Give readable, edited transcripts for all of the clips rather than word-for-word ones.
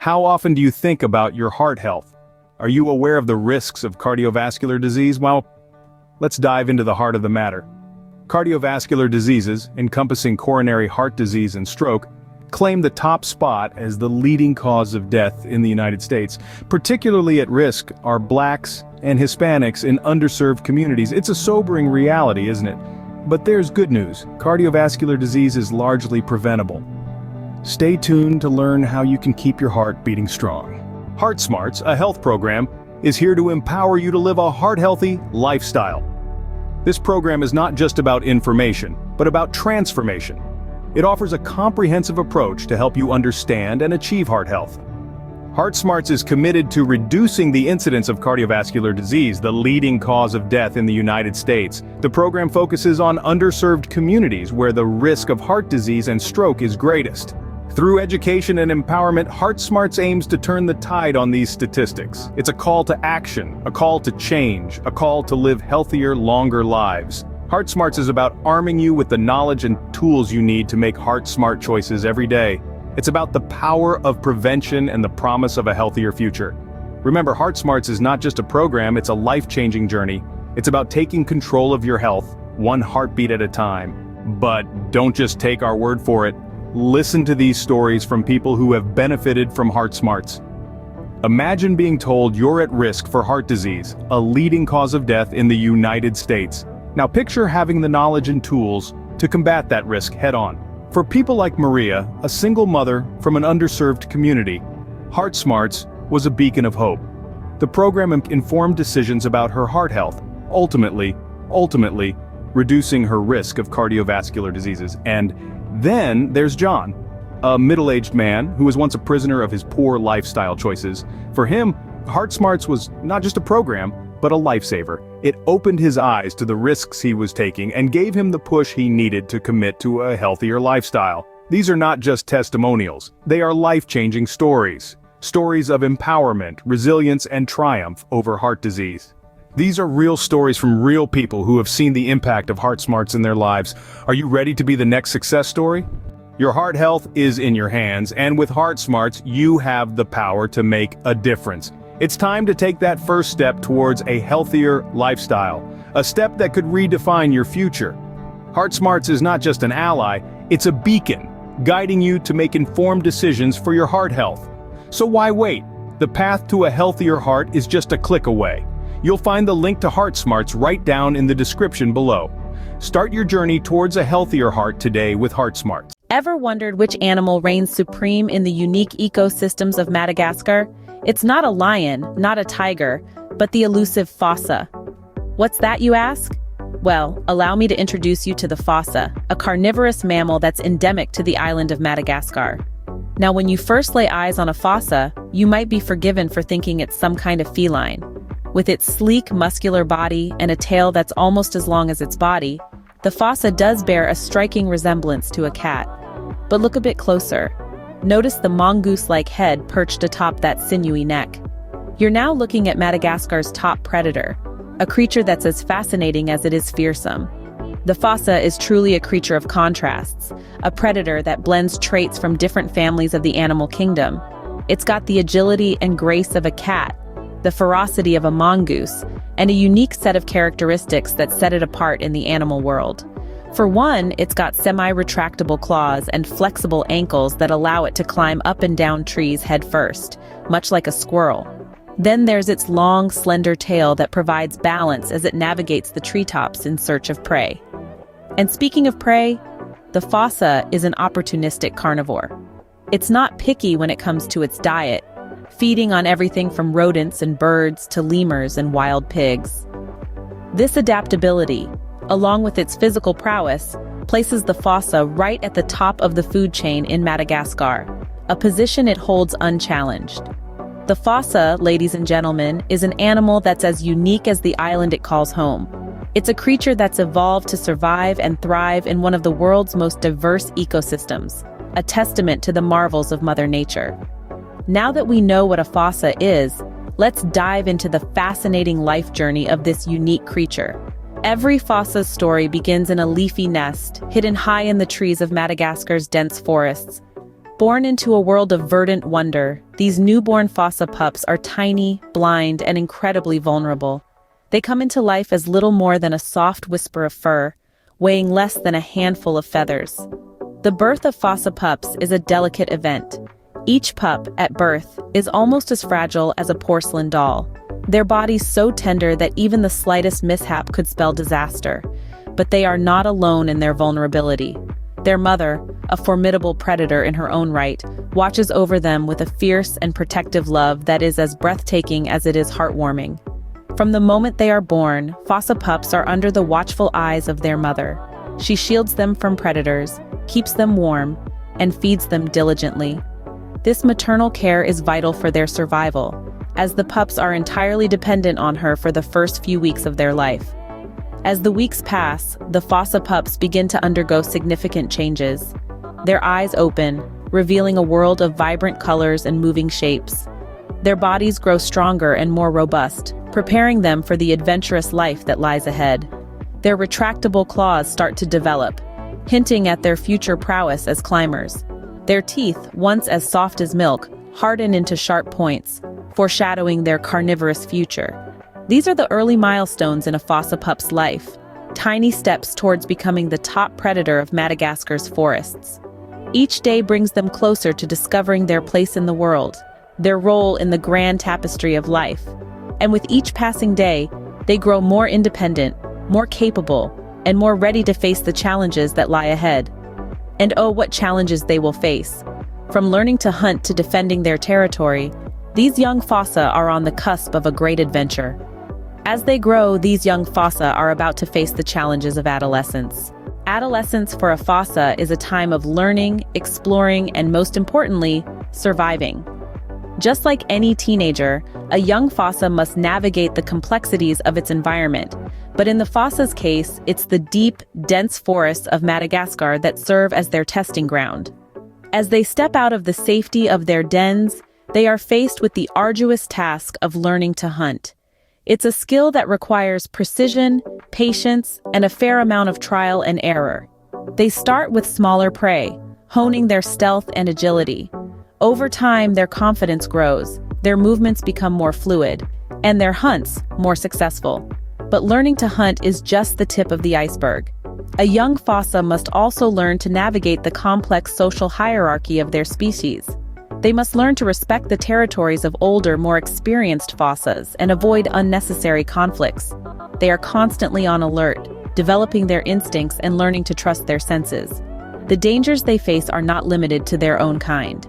How often do you think about your heart health? Are you aware of the risks of cardiovascular disease? Well, let's dive into the heart of the matter. Cardiovascular diseases, encompassing coronary heart disease and stroke, claim the top spot as the leading cause of death in the United States. Particularly at risk are Blacks and Hispanics in underserved communities. It's a sobering reality, isn't it? But there's good news. Cardiovascular disease is largely preventable. Stay tuned to learn how you can keep your heart beating strong. Heart Smarts, a health program, is here to empower you to live a heart-healthy lifestyle. This program is not just about information, but about transformation. It offers a comprehensive approach to help you understand and achieve heart health. Heart Smarts is committed to reducing the incidence of cardiovascular disease, the leading cause of death in the United States. The program focuses on underserved communities where the risk of heart disease and stroke is greatest. Through education and empowerment, Heart Smarts aims to turn the tide on these statistics. It's a call to action, a call to change, a call to live healthier, longer lives. Heart Smarts is about arming you with the knowledge and tools you need to make heart-smart choices every day. It's about the power of prevention and the promise of a healthier future. Remember, Heart Smarts is not just a program, it's a life-changing journey. It's about taking control of your health, one heartbeat at a time. But don't just take our word for it. Listen to these stories from people who have benefited from Heart Smarts. Imagine being told you're at risk for heart disease, a leading cause of death in the United States. Now picture having the knowledge and tools to combat that risk head-on. For people like Maria, a single mother from an underserved community, Heart Smarts was a beacon of hope. The program informed decisions about her heart health, ultimately reducing her risk of cardiovascular diseases. And then there's John, a middle-aged man who was once a prisoner of his poor lifestyle choices. For him, Heart Smarts was not just a program, but a lifesaver. It opened his eyes to the risks he was taking and gave him the push he needed to commit to a healthier lifestyle. These are not just testimonials, they are life-changing stories. Stories of empowerment, resilience, and triumph over heart disease. These are real stories from real people who have seen the impact of Heart Smarts in their lives. Are you ready to be the next success story? Your heart health is in your hands, and with Heart Smarts, you have the power to make a difference. It's time to take that first step towards a healthier lifestyle, a step that could redefine your future. Heart Smarts is not just an ally, it's a beacon, guiding you to make informed decisions for your heart health. So why wait? The path to a healthier heart is just a click away. You'll find the link to Heart Smarts right down in the description below. Start your journey towards a healthier heart today with Heart Smarts. Ever wondered which animal reigns supreme in the unique ecosystems of Madagascar? It's not a lion, not a tiger, but the elusive fossa. What's that, you ask? Well, allow me to introduce you to the fossa, a carnivorous mammal that's endemic to the island of Madagascar. Now, when you first lay eyes on a fossa, you might be forgiven for thinking it's some kind of feline. With its sleek, muscular body and a tail that's almost as long as its body, the fossa does bear a striking resemblance to a cat. But look a bit closer. Notice the mongoose-like head perched atop that sinewy neck. You're now looking at Madagascar's top predator, a creature that's as fascinating as it is fearsome. The fossa is truly a creature of contrasts, a predator that blends traits from different families of the animal kingdom. It's got the agility and grace of a cat, the ferocity of a mongoose, and a unique set of characteristics that set it apart in the animal world. For one, it's got semi-retractable claws and flexible ankles that allow it to climb up and down trees head first, much like a squirrel. Then there's its long, slender tail that provides balance as it navigates the treetops in search of prey. And speaking of prey, the fossa is an opportunistic carnivore. It's not picky when it comes to its diet, feeding on everything from rodents and birds to lemurs and wild pigs. This adaptability, along with its physical prowess, places the fossa right at the top of the food chain in Madagascar, a position it holds unchallenged. The fossa, ladies and gentlemen, is an animal that's as unique as the island it calls home. It's a creature that's evolved to survive and thrive in one of the world's most diverse ecosystems, a testament to the marvels of Mother Nature. Now that we know what a fossa is, let's dive into the fascinating life journey of this unique creature. Every fossa's story begins in a leafy nest, hidden high in the trees of Madagascar's dense forests. Born into a world of verdant wonder, these newborn fossa pups are tiny, blind, and incredibly vulnerable. They come into life as little more than a soft whisper of fur, weighing less than a handful of feathers. The birth of fossa pups is a delicate event. Each pup, at birth, is almost as fragile as a porcelain doll. Their bodies so tender that even the slightest mishap could spell disaster. But they are not alone in their vulnerability. Their mother, a formidable predator in her own right, watches over them with a fierce and protective love that is as breathtaking as it is heartwarming. From the moment they are born, fossa pups are under the watchful eyes of their mother. She shields them from predators, keeps them warm, and feeds them diligently. This maternal care is vital for their survival, as the pups are entirely dependent on her for the first few weeks of their life. As the weeks pass, the fossa pups begin to undergo significant changes. Their eyes open, revealing a world of vibrant colors and moving shapes. Their bodies grow stronger and more robust, preparing them for the adventurous life that lies ahead. Their retractable claws start to develop, hinting at their future prowess as climbers. Their teeth, once as soft as milk, harden into sharp points, foreshadowing their carnivorous future. These are the early milestones in a fossa pup's life, tiny steps towards becoming the top predator of Madagascar's forests. Each day brings them closer to discovering their place in the world, their role in the grand tapestry of life. And with each passing day, they grow more independent, more capable, and more ready to face the challenges that lie ahead. And oh, what challenges they will face. From learning to hunt to defending their territory, these young fossa are on the cusp of a great adventure. As they grow, these young fossa are about to face the challenges of adolescence. Adolescence for a fossa is a time of learning, exploring, and most importantly, surviving. Just like any teenager, a young fossa must navigate the complexities of its environment. But in the fossa's case, it's the deep, dense forests of Madagascar that serve as their testing ground. As they step out of the safety of their dens, they are faced with the arduous task of learning to hunt. It's a skill that requires precision, patience, and a fair amount of trial and error. They start with smaller prey, honing their stealth and agility. Over time, their confidence grows, their movements become more fluid, and their hunts more successful. But learning to hunt is just the tip of the iceberg. A young fossa must also learn to navigate the complex social hierarchy of their species. They must learn to respect the territories of older, more experienced fossas and avoid unnecessary conflicts. They are constantly on alert, developing their instincts and learning to trust their senses. The dangers they face are not limited to their own kind.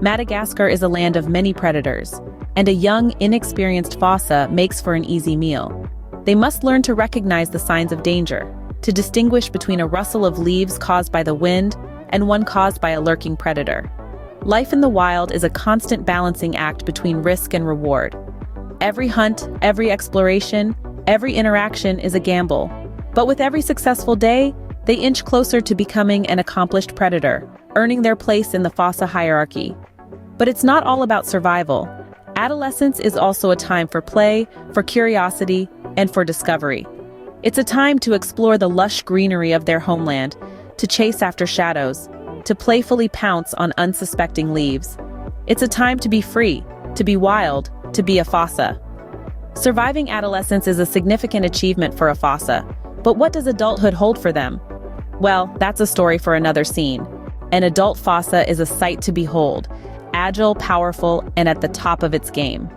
Madagascar is a land of many predators, and a young, inexperienced fossa makes for an easy meal. They must learn to recognize the signs of danger, to distinguish between a rustle of leaves caused by the wind and one caused by a lurking predator. Life in the wild is a constant balancing act between risk and reward. Every hunt, every exploration, every interaction is a gamble. But with every successful day, they inch closer to becoming an accomplished predator, earning their place in the fossa hierarchy. But it's not all about survival. Adolescence is also a time for play, for curiosity, and for discovery. It's a time to explore the lush greenery of their homeland, to chase after shadows, to playfully pounce on unsuspecting leaves. It's a time to be free, to be wild, to be a fossa. Surviving adolescence is a significant achievement for a fossa, but what does adulthood hold for them? Well, that's a story for another scene. An adult fossa is a sight to behold, agile, powerful, and at the top of its game.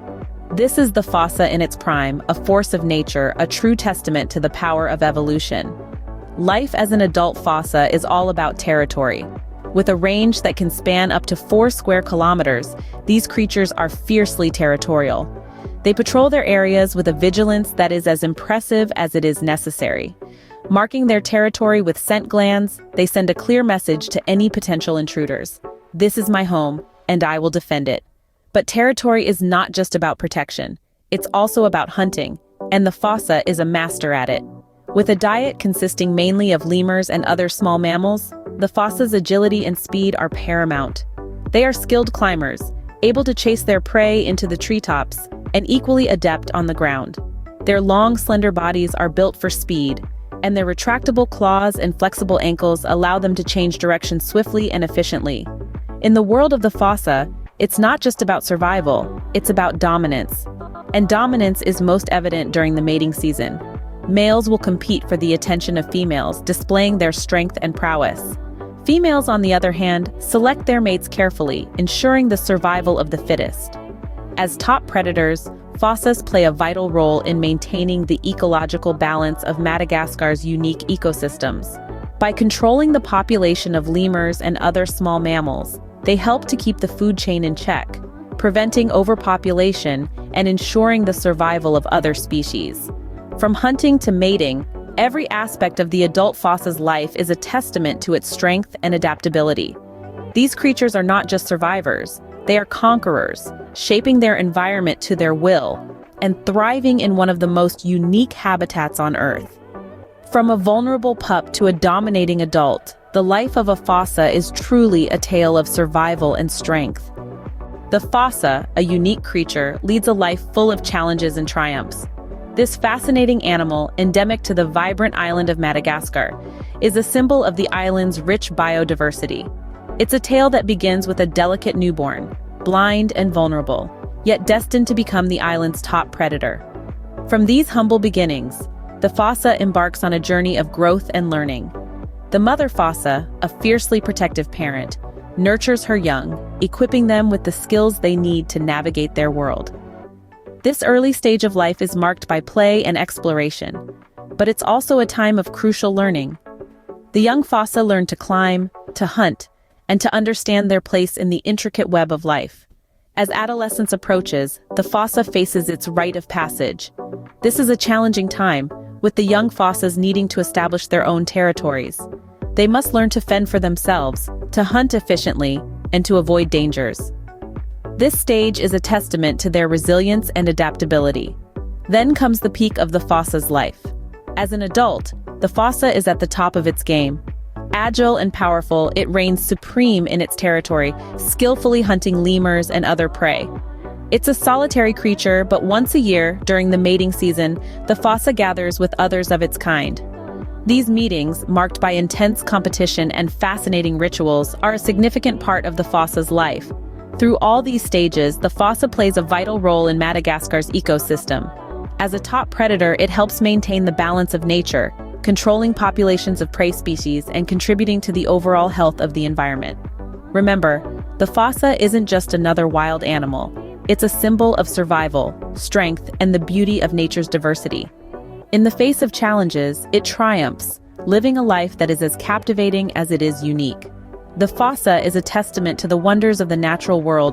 This is the fossa in its prime, a force of nature, a true testament to the power of evolution. Life as an adult fossa is all about territory. With a range that can span up to 4 square kilometers, these creatures are fiercely territorial. They patrol their areas with a vigilance that is as impressive as it is necessary. Marking their territory with scent glands, they send a clear message to any potential intruders. This is my home, and I will defend it. But territory is not just about protection. It's also about hunting, and the fossa is a master at it. With a diet consisting mainly of lemurs and other small mammals, the fossa's agility and speed are paramount. They are skilled climbers, able to chase their prey into the treetops, and equally adept on the ground. Their long, slender bodies are built for speed, and their retractable claws and flexible ankles allow them to change direction swiftly and efficiently. In the world of the fossa, it's not just about survival, it's about dominance. And dominance is most evident during the mating season. Males will compete for the attention of females, displaying their strength and prowess. Females, on the other hand, select their mates carefully, ensuring the survival of the fittest. As top predators, fossas play a vital role in maintaining the ecological balance of Madagascar's unique ecosystems. By controlling the population of lemurs and other small mammals, they help to keep the food chain in check, preventing overpopulation and ensuring the survival of other species. From hunting to mating, every aspect of the adult fossa's life is a testament to its strength and adaptability. These creatures are not just survivors, they are conquerors, shaping their environment to their will and thriving in one of the most unique habitats on Earth. From a vulnerable pup to a dominating adult, the life of a fossa is truly a tale of survival and strength. The fossa, a unique creature, leads a life full of challenges and triumphs. This fascinating animal, endemic to the vibrant island of Madagascar, is a symbol of the island's rich biodiversity. It's a tale that begins with a delicate newborn, blind and vulnerable, yet destined to become the island's top predator. From these humble beginnings, the fossa embarks on a journey of growth and learning. The mother fossa, a fiercely protective parent, nurtures her young, equipping them with the skills they need to navigate their world. This early stage of life is marked by play and exploration, but it's also a time of crucial learning. The young fossa learn to climb, to hunt, and to understand their place in the intricate web of life. As adolescence approaches, the fossa faces its rite of passage. This is a challenging time, with the young fossas needing to establish their own territories. They must learn to fend for themselves, to hunt efficiently, and to avoid dangers. This stage is a testament to their resilience and adaptability. Then comes the peak of the fossa's life. As an adult, the fossa is at the top of its game. Agile and powerful, it reigns supreme in its territory, skillfully hunting lemurs and other prey. It's a solitary creature, but once a year, during the mating season, the fossa gathers with others of its kind. These meetings, marked by intense competition and fascinating rituals, are a significant part of the fossa's life. Through all these stages, the fossa plays a vital role in Madagascar's ecosystem. As a top predator, it helps maintain the balance of nature, controlling populations of prey species and contributing to the overall health of the environment. Remember, the fossa isn't just another wild animal. It's a symbol of survival, strength, and the beauty of nature's diversity. In the face of challenges, it triumphs, living a life that is as captivating as it is unique. The fossa is a testament to the wonders of the natural world.